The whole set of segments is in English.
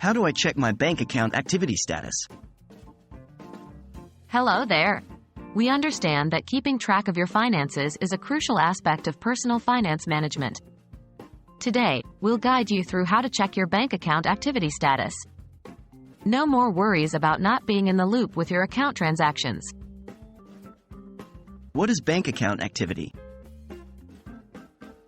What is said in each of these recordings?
How do I check my bank account activity status? Hello there. We understand that keeping track of your finances is a crucial aspect of personal finance management. Today, we'll guide you through how to check your bank account activity status. No more worries about not being in the loop with your account transactions. What is bank account activity?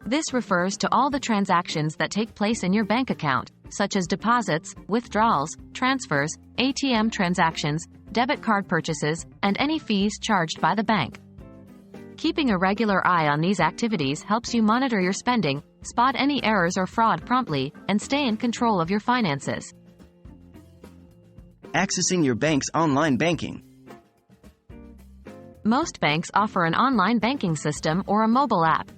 This refers to all the transactions that take place in your bank account, such as deposits, withdrawals, transfers, ATM transactions, debit card purchases, and any fees charged by the bank. Keeping a regular eye on these activities helps you monitor your spending, spot any errors or fraud promptly, and stay in control of your finances. Accessing your bank's online banking. Most banks offer an online banking system or a mobile app.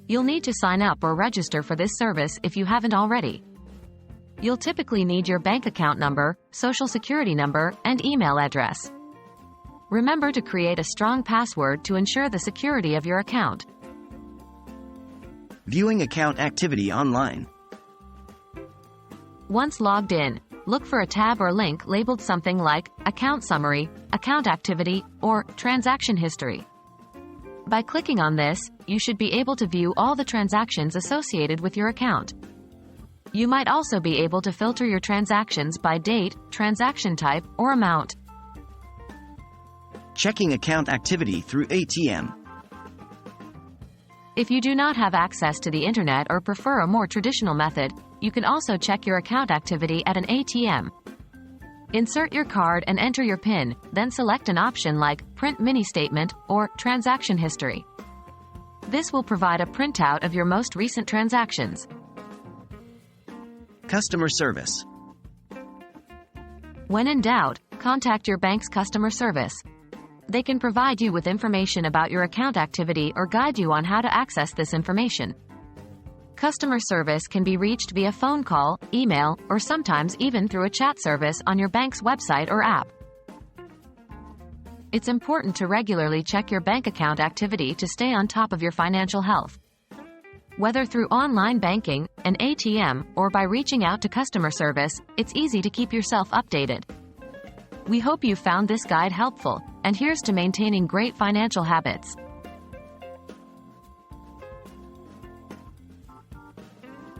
You'll need to sign up or register for this service if you haven't already. You'll typically need your bank account number, social security number, and email address. Remember to create a strong password to ensure the security of your account. Viewing account activity online. Once logged in, look for a tab or link labeled something like Account Summary, Account Activity, or Transaction History. By clicking on this, you should be able to view all the transactions associated with your account. You might also be able to filter your transactions by date, transaction type, or amount. Checking account activity through ATM. If you do not have access to the internet or prefer a more traditional method, you can also check your account activity at an ATM. Insert your card and enter your PIN, then select an option like Print Mini Statement or Transaction History. This will provide a printout of your most recent transactions. Customer service. When in doubt, contact your bank's customer service. They can provide you with information about your account activity or guide you on how to access this information. Customer service can be reached via phone call, email, or sometimes even through a chat service on your bank's website or app. It's important to regularly check your bank account activity to stay on top of your financial health. Whether through online banking, an ATM, or by reaching out to customer service, it's easy to keep yourself updated. We hope you found this guide helpful, and here's to maintaining great financial habits.